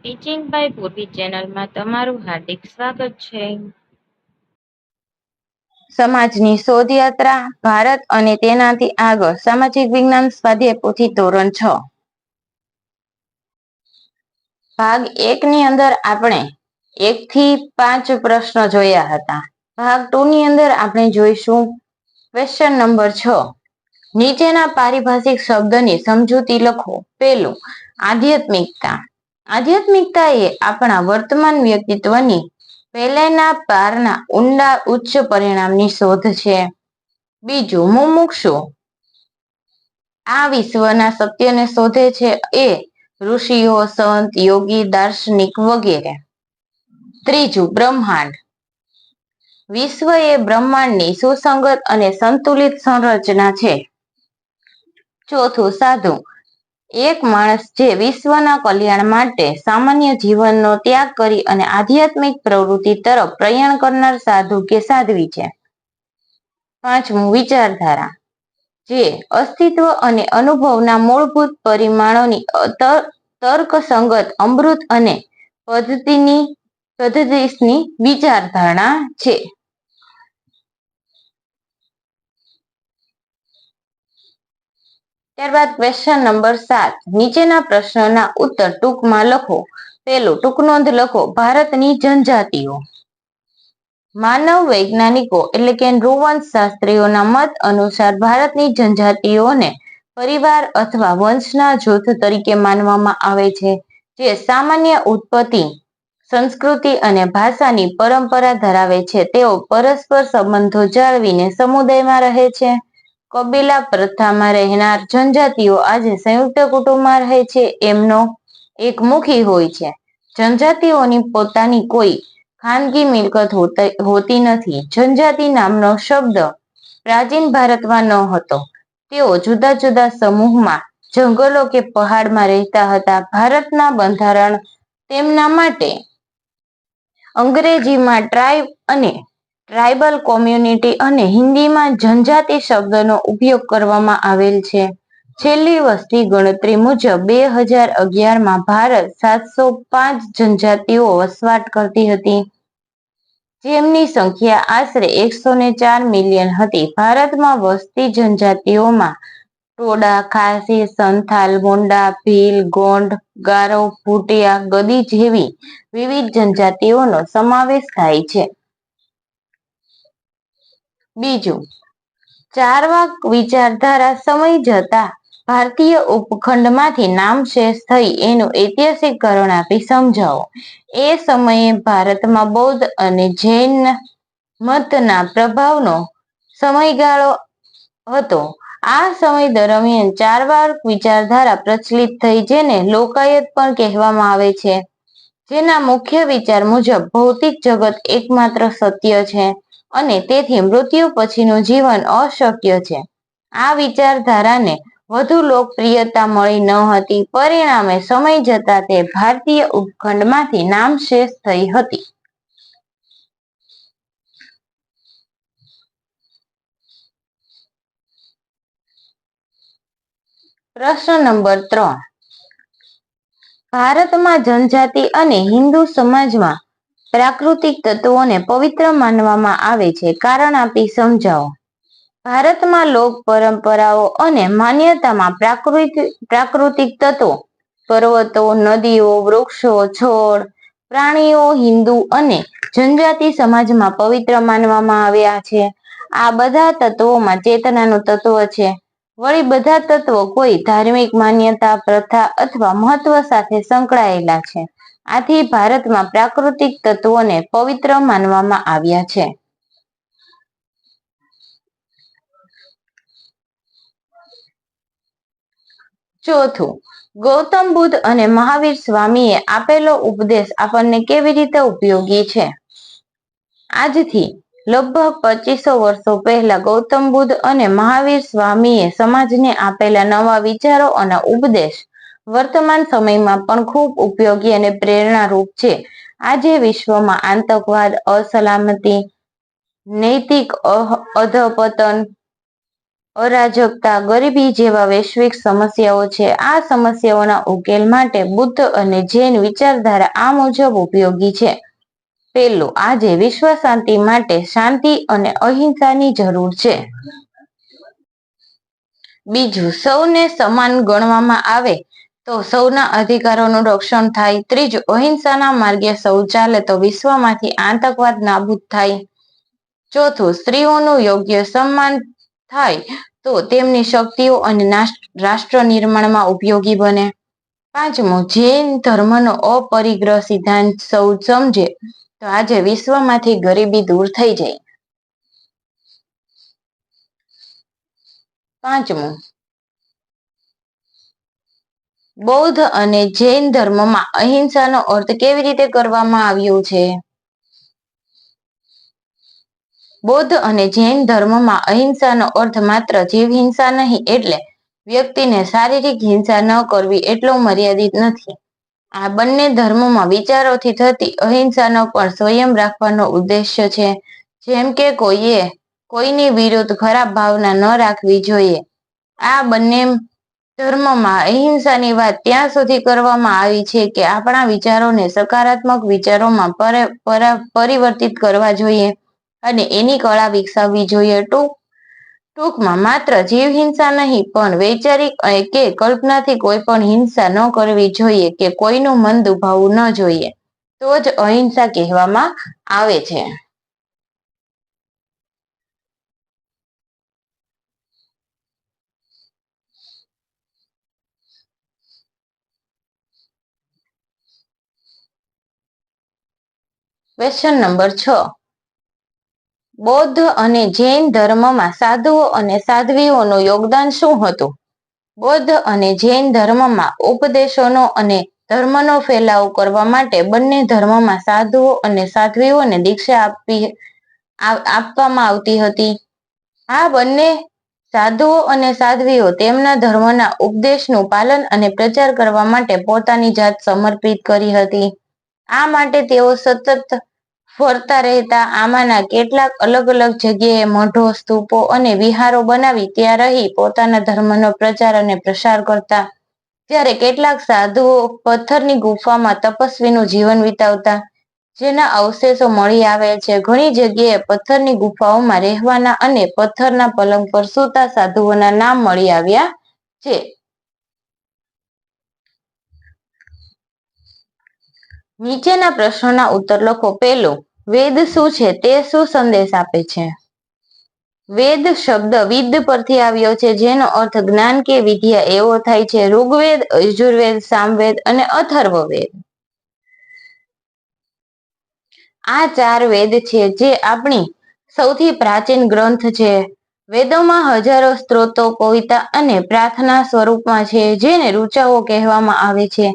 Teaching by પૂર્વી ચેનલમાં તમારું હાર્દિક સ્વાગત છે. સમાજની શોધયાત્રા ભારત અને તેનાથી આગળ સામાજિક વિજ્ઞાન સ્વાધ્યાય પોથી ધોરણ 6 ભાગ 1 ની અંદર આપણે 1 થી 5 પ્રશ્નો જોયા હતા. ભાગ 2 ની અંદર આપણે જોઈશું ક્વેશ્ચન નંબર 6. નીચેના પારિભાષિક શબ્દની સમજૂતી લખો. પહેલું, આધ્યાત્મિકતા. આધ્યાત્મિકતા એ આપણા વર્તમાન વ્યક્તિત્વની પહેલેના પારના ઊંડા ઉચ્ચ પરિણામની શોધ છે. બીજું, મુમુક્ષુ. આ વિશ્વના સત્યને શોધે છે એ ઋષિઓ, સંત, યોગી, દાર્શનિક વગેરે. ત્રીજું, બ્રહ્માંડ. વિશ્વ એ બ્રહ્માંડની સુસંગત અને સંતુલિત સંરચના છે. ચોથું, સાધુ. એક માણસ જે વિશ્વના કલ્યાણ માટે સામાન્ય જીવનનો ત્યાગ કરી અને આધ્યાત્મિક પ્રવૃત્તિ તરફ પ્રયાણ કરનાર સાધુ કે સાધ્વી છે. પાંચમું, વિચારધારા. જે અસ્તિત્વ અને અનુભવના મૂળભૂત પરિમાણોની તર્કસંગત અમૃત અને પદ્ધતિની વિચારધારણા છે. ત્યારબાદ ક્વેશ્ચન નંબર 7. નીચેના પ્રશ્નોના ઉત્તર ટૂંકમાં લખો. પહેલું, ટૂંકનોંધ લખો. ભારતની જનજાતિઓ. માનવ વૈજ્ઞાનિકો એટલે કે નૃવંશશાસ્ત્રીઓના મત અનુસાર ભારતની જનજાતિઓને પરિવાર અથવા વંશના જૂથ તરીકે માનવામાં આવે છે, જે સામાન્ય ઉત્પત્તિ, સંસ્કૃતિ અને ભાષાની પરંપરા ધરાવે છે. તેઓ પરસ્પર સંબંધો જાળવીને સમુદાયમાં રહે છે. કબીલા પ્રથામાં રહેનાર જનજાતિઓ આજે સંયુક્ત કુટુંબમાં રહે છે. એમનો એકમુખી હોય છે. જનજાતિઓની પોતાની કોઈ ખાનગી મિલકત હોતી નથી. જનજાતિ નામનો શબ્દ પ્રાચીન ભારતમાં ન હતો. તેઓ જુદા જુદા સમૂહમાં જંગલો કે પહાડમાં રહેતા હતા. ભારતના બંધારણ તેમના માટે અંગ્રેજીમાં ટ્રાઇબ અને ટ્રાઇબલ કોમ્યુનિટી અને હિન્દીમાં જનજાતિ શબ્દનો ઉપયોગ કરવામાં આવેલ છે. છેલ્લી વસ્તી ગણતરી મુજબ 2011માં ભારત 705 જનજાતિઓ વસવાટ કરતી હતી, જેમની સંખ્યા આશરે 104 મિલિયન હતી. ભારતમાં વસતી જનજાતિઓમાં ટોડા, ખાસી, સંથાલ, મુંડા, ભીલ, ગોંડ, ગારો, ભૂટિયા, ગદી જેવી વિવિધ જનજાતિઓનો સમાવેશ થાય છે. બીજું, ચારવાક વિચારધારા સમય જતા ભારતીય ઉપખંડમાંથી નામશેષ થઈ એનું ઐતિહાસિક કારણ આપી સમજાવો. એ સમયે ભારતમાં બૌદ્ધ અને જૈન મતના પ્રભાવનો સમયગાળો હતો. આ સમય દરમિયાન ચારવાક વિચારધારા પ્રચલિત થઈ, જેને લોકાયત પણ કહેવામાં આવે છે, જેના મુખ્ય વિચાર મુજબ ભૌતિક જગત એકમાત્ર સત્ય છે અને તેથી મૃત્યુ પછીનું જીવન અશક્ય છે. આ વિચારધારાને વધુ લોકપ્રિયતા મળી ન હતી. પરિણામે સમય જતા તે ભારતીય ઉપખંડમાંથી નામશેષ થઈ હતી. પ્રશ્ન નંબર 3. ભારતમાં જનજાતિ અને હિન્દુ સમાજમાં પ્રાકૃતિક તત્વોને પવિત્ર માનવામાં આવે છે. કારણ આપી સમજાવો. ભારતમાં લોક પરંપરાઓ અને માન્યતામાં પ્રાકૃતિક તત્વો, પર્વતો, નદીઓ, વૃક્ષો, છોડ, પ્રાણીઓ હિન્દુ અને જનજાતિ સમાજમાં પવિત્ર માનવામાં આવ્યા છે. આ બધા તત્વોમાં ચેતનાનું તત્વ છે. વળી બધા તત્વો કોઈ ધાર્મિક માન્યતા, પ્રથા અથવા મહત્વ સાથે સંકળાયેલા છે. આથી ભારતમાં પ્રાકૃતિક તત્વોને પવિત્ર માનવામાં આવ્યા છે. ચોથું, ગૌતમ બુદ્ધ અને મહાવીર સ્વામીએ આપેલો ઉપદેશ આપણને કેવી રીતે ઉપયોગી છે? આજથી લગભગ 2500 વર્ષો પહેલા ગૌતમ બુદ્ધ અને મહાવીર સ્વામીએ સમાજને આપેલા નવા વિચારો અને ઉપદેશ વર્તમાન સમયમાં પણ ખૂબ ઉપયોગી અને પ્રેરણારૂપ છે. આજે વિશ્વમાં આતંકવાદ, અસલામતી, નૈતિક અધપતન, અરાજકતા, ગરીબી જેવા વૈશ્વિક સમસ્યાઓ છે. આ સમસ્યાઓના ઉકેલ માટે બુદ્ધ અને જૈન વિચારધારા આ મુજબ ઉપયોગી છે. પહેલું, આજે વિશ્વ શાંતિ માટે શાંતિ અને અહિંસાની જરૂર છે. બીજું, સૌને સમાન ગણવામાં આવે તો સૌના અધિકારોનું રક્ષણ થાય. ત્રીજું, અહિંસાના માર્ગે સૌ ચાલે તો વિશ્વમાંથી આતંકવાદ નાબૂદ થાય. ચોથું, સ્ત્રીઓનું યોગ્ય સન્માન થાય તો તેમની શક્તિઓ અને રાષ્ટ્ર નિર્માણમાં ઉપયોગી બને. પાંચમું, જૈન ધર્મનો અપરિગ્રહ સિદ્ધાંત સૌ સમજે તો આજે વિશ્વમાંથી ગરીબી દૂર થઈ જાય. પાંચમું, બૌદ્ધ અને જૈન ધર્મમાં અહિંસાનો અર્થ કેવી રીતે કરવામાં આવ્યો છે? બૌદ્ધ અને જૈન ધર્મમાં અહિંસાનો અર્થ માત્ર જીવ હિંસા નહીં એટલે વ્યક્તિને શારીરિક હિંસા ન કરવી એટલો મર્યાદિત નથી. આ બંને ધર્મોમાં વિચારોથી થતી અહિંસાનો પણ સંયમ રાખવાનો ઉદ્દેશ્ય છે. જેમ કે કોઈની વિરુદ્ધ ખરાબ ભાવના ન રાખવી જોઈએ. આ બંને ધર્મમાં અહિંસાની વાત ત્યાં સુધી કરવામાં આવી છે કે આપણા વિચારોને સકારાત્મક વિચારોમાં પરિવર્તિત કરવા જોઈએ અને એની કળા વિકસાવવી જોઈએ. ટૂંકમાં માત્ર જીવ હિંસા નહીં પણ વૈચારિક કે કલ્પનાથી કોઈ પણ હિંસા ન કરવી જોઈએ કે કોઈનું મન દુભાવવું ન જોઈએ. તો જ અહિંસા કહેવામાં આવે છે. Question number 6. બૌદ્ધ અને જૈન ધર્મમાં સાધુઓ અને સાધ્વીઓનું યોગદાન શું હતું? બૌદ્ધ અને જૈન ધર્મમાં ઉપદેશોનો અને ધર્મનો ફેલાવો કરવા માટે બંને ધર્મમાં સાધુઓ અને સાધ્વીઓને દીક્ષા આપવામાં આવતી હતી. આ બંને સાધુઓ અને સાધ્વીઓ તેમના ધર્મના ઉપદેશનું પાલન અને પ્રચાર કરવા માટે પોતાની જાત સમર્પિત કરી હતી. આ માટે તેઓ સતત ફરતા રહેતા. આમાંના કેટલાક અલગ અલગ જગ્યાએ મઠો, સ્તૂપો અને વિહારો બનાવી ત્યાં રહી પોતાના ધર્મનો પ્રચાર અને પ્રસાર કરતા. જ્યારે કેટલાક સાધુઓ પથ્થરની ગુફામાં તપસ્વીનું જીવન વિતાવતા, જેના અવશેષો મળી આવેલ છે. ઘણી જગ્યાએ પથ્થરની ગુફાઓમાં રહેવાના અને પથ્થરના પલંગ પર સૂતા સાધુઓના નામ મળી આવ્યા છે. નીચેના પ્રશ્નોના ઉત્તર લખો. પહેલું, વેદ શું છે તે શું સંદેશ આપે છે? વેદ શબ્દ વિદ પરથી આવ્યો છે જેનો અર્થ જ્ઞાન કે વિદ્યા એવો થાય છે. ઋગ્વેદ, યજુર્વેદ, સામવેદ અને અથર્વવેદ આ 4 વેદ છે જે આપણી સૌથી પ્રાચીન ગ્રંથ છે. વેદોમાં હજારો સ્ત્રોતો કવિતા અને પ્રાર્થના સ્વરૂપમાં છે જેને ઋચાઓ કહેવામાં આવે છે.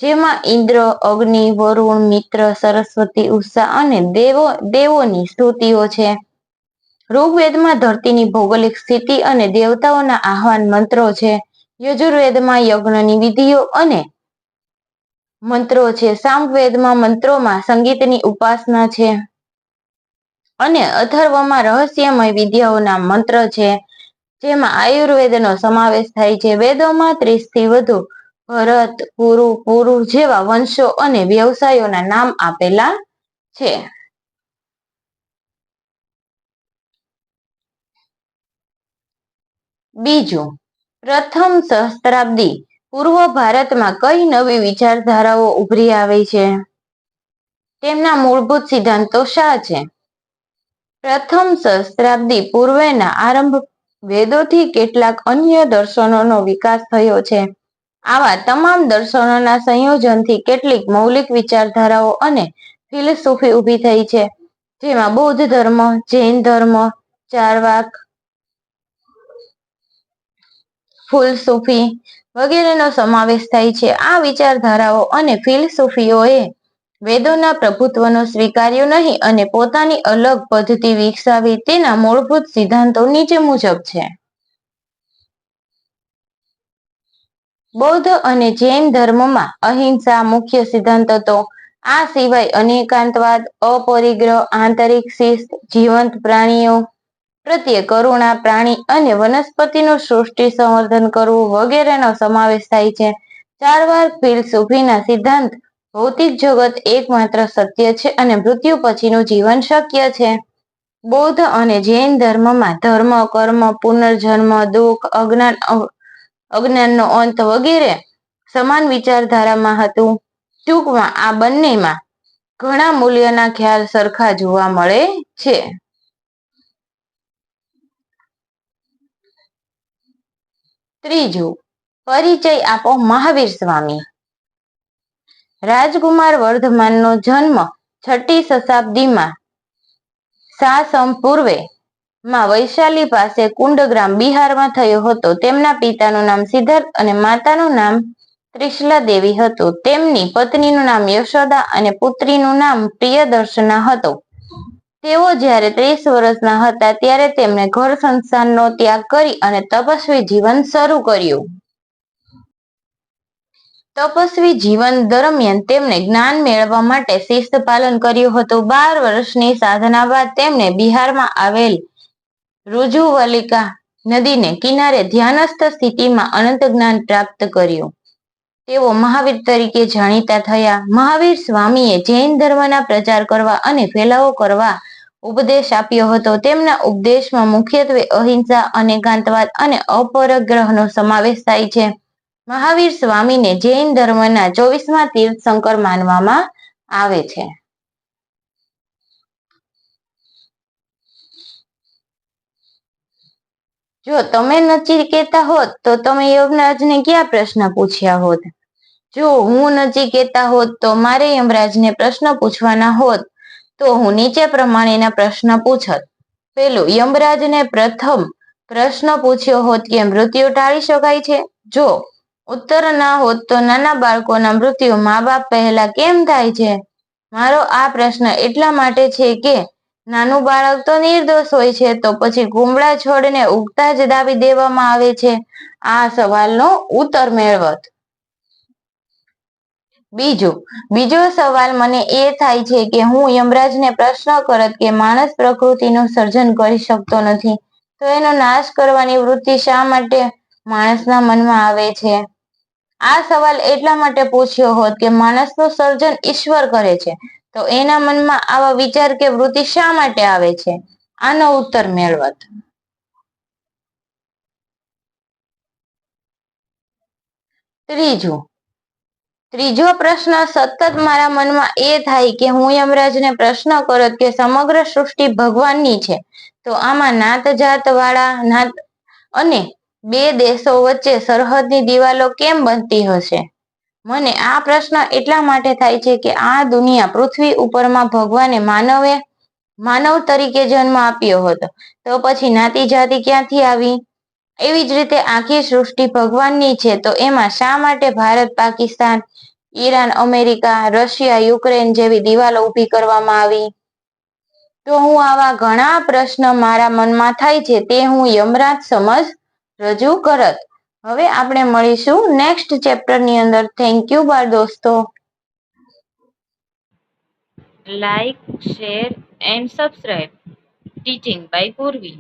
જેમાં ઇન્દ્ર, અગ્નિ, વરુણ, મિત્ર, સરસ્વતી, ઉષા અને દેવોની સ્તુતિઓ છે. ઋગ્વેદમાં ધરતીની ભૌગોલિક સ્થિતિ અને દેવતાઓના આહ્વાન મંત્રો છે. યજુર્વેદમાં યજ્ઞની વિધિઓ અને મંત્રો છે. સામવેદમાં મંત્રોમાં સંગીતની ઉપાસના છે અને અથર્વમાં રહસ્યમય વિદ્યાઓના મંત્ર છે જેમાં આયુર્વેદનો સમાવેશ થાય છે. વેદોમાં 30 થી વધુ ભરત, કુરુ, પુરુ જેવા વંશો અને વ્યવસાયોના નામ આપેલા છે. બીજું, પ્રથમ સહસ્ત્રાબ્દી પૂર્વ ભારતમાં કઈ નવી વિચારધારાઓ ઉભરી આવી છે? તેમના મૂળભૂત સિદ્ધાંતો શા છે? પ્રથમ સહસ્ત્રાબ્દી પૂર્વેના આરંભ વેદોથી કેટલાક અન્ય દર્શનોનો વિકાસ થયો છે. આવા તમામ દર્શનોના સંયોજનથી કેટલીક મૌલિક વિચારધારાઓ અને ફિલસૂફી ઊભી થઈ છે જેમાં બૌદ્ધ ધર્મ, જૈન ધર્મ, ચાર્વાક ફિલસૂફી વગેરેનો સમાવેશ થાય છે. આ વિચારધારાઓ અને ફિલસૂફીઓએ વેદોના પ્રભુત્વનો સ્વીકાર્યો નહીં અને પોતાની અલગ પદ્ધતિ વિકસાવી. તેના મૂળભૂત સિદ્ધાંતો નીચે મુજબ છે. બૌદ્ધ અને જૈન ધર્મમાં અહિંસા મુખ્ય સિદ્ધાંત હતો. આ સિવાય અનેકાંતવાદ, અપરિગ્રહ, આંતરિક શિસ્ત, જીવંત પ્રાણીઓ પ્રત્યે કરુણા, પ્રાણી અને વનસ્પતિનું સૃષ્ટિ સંવર્ધન કરવું વગેરેનો સમાવેશ થાય છે. 4 વાર ફિલસૂફીના સિદ્ધાંત ભૌતિક જગત એકમાત્ર સત્ય છે અને મૃત્યુ પછીનું જીવન શક્ય છે. બૌદ્ધ અને જૈન ધર્મમાં ધર્મ, કર્મ, પુનર્જન્મ, દુઃખ, અજ્ઞાનનો અંત વગેરે સમાન વિચારધારામાં હતું. ટૂંકમાં આ બંનેમાં ઘણા મૂલ્યના ખ્યાલ સરખા જોવા મળે છે. ત્રીજું, પરિચય આપો મહાવીર સ્વામી. રાજકુમાર વર્ધમાનનો જન્મ 6ઠી શતાબ્દીમાં સા.સ. પૂર્વે માં વૈશાલી પાસે કુંડગ્રામ, બિહારમાં થયો હતો. તેમના પિતાનું નામ સિદ્ધાર્થ અને માતાનું નામ ત્રિશલા દેવી હતું. તેમની પત્નીનું નામ યશોદા અને પુત્રીનું નામ પ્રિયદર્શના હતું. તેઓ જ્યારે 30 વર્ષના હતા ત્યારે તેમણે ઘર સંસારનો ત્યાગ કરી અને તપસ્વી જીવન શરૂ કર્યું. તપસ્વી જીવન દરમિયાન તેમણે જ્ઞાન મેળવવા માટે શિસ્ત પાલન કર્યું હતું. 12 વર્ષની સાધના બાદ તેમણે બિહારમાં આવેલ ઋજુવલિકા નદીને કિનારે ધ્યાનસ્થ સ્થિતિમાં અનંત જ્ઞાન પ્રાપ્ત કર્યું. તેઓ મહાવીર તરીકે જાણીતા થયા. મહાવીર સ્વામીએ જૈન ધર્મના પ્રચાર કરવા અને ફેલાવો કરવા ઉપદેશ આપ્યો હતો. તેમના ઉપદેશમાં મુખ્યત્વે અહિંસા, અનેકાંતવાદ અને અપરગ્રહનો સમાવેશ થાય છે. મહાવીર સ્વામીને જૈન ધર્મના 24મા તીર્થંકર માનવામાં આવે છે. જો તમે નચિકેતા હોત તો તમે યમરાજને કયા પ્રશ્ન પૂછ્યા હોત? જો હું નચિકેતા હોત તો મારે યમરાજને પ્રશ્ન પૂછવાના હોત તો હું નીચે પ્રમાણેના પ્રશ્ન પૂછત. પહેલું, યમરાજને પ્રથમ પ્રશ્ન પૂછ્યો હોત કે મૃત્યુ ટાળી શકાય છે? જો ઉત્તર ના હોત તો નાના બાળકોના મૃત્યુ મા-બાપ પહેલા કેમ થાય છે? મારો આ પ્રશ્ન એટલા માટે છે કે નાનું બાળક તો નિર્દોષ હોય છે, તો પછી કુમળા છોડને ઉગતા જ દાબી દેવામાં આવે છે. આ સવાલનો ઉત્તર મેળવત. બીજો સવાલ મને એ થાય છે કે હું યમરાજને પ્રશ્ન કરત કે માણસ પ્રકૃતિનું સર્જન કરી શકતો નથી, તો એનો નાશ કરવાની વૃત્તિ શા માટે માણસના મનમાં આવે છે? આ સવાલ એટલા માટે પૂછ્યો હોત કે માણસનું સર્જન ઈશ્વર કરે છે, તો એના મનમાં આવા વિચાર કે વૃત્તિ શા માટે આવે છે? આનો ઉત્તર મેળવત. ત્રીજો પ્રશ્ન સતત મારા મનમાં એ થાય કે હું યમરાજને પ્રશ્ન કરત કે સમગ્ર સૃષ્ટિ ભગવાનની છે, તો આમાં નાત જાત વાળા અને બે દેશો વચ્ચે સરહદની દિવાલો કેમ બનતી હશે? મને આ પ્રશ્ન એટલા માટે થાય છે કે આ દુનિયા પૃથ્વી ઉપરમાં ભગવાને માનવ તરીકે જન્મ આપ્યો હતો, તો પછી નાતી જાતિ ક્યાંથી આવી? એવી જ રીતે આખી સૃષ્ટિ ભગવાનની છે, તો એમાં શા માટે Bharat, Pakistan, Iran, America, Russia, Ukraine જેવી દિવાલો ઊભી કરવામાં આવી? તો હું આવા ઘણા પ્રશ્ન મારા મનમાં થાય છે તે હું યમરાજ સમજ રજૂ કરત. હવે આપણે મળીશું નેક્સ્ટ ચેપ્ટરની અંદર. થેન્ક યુ બાળ દોસ્તો. Like, share and subscribe. Teaching by પૂર્વી.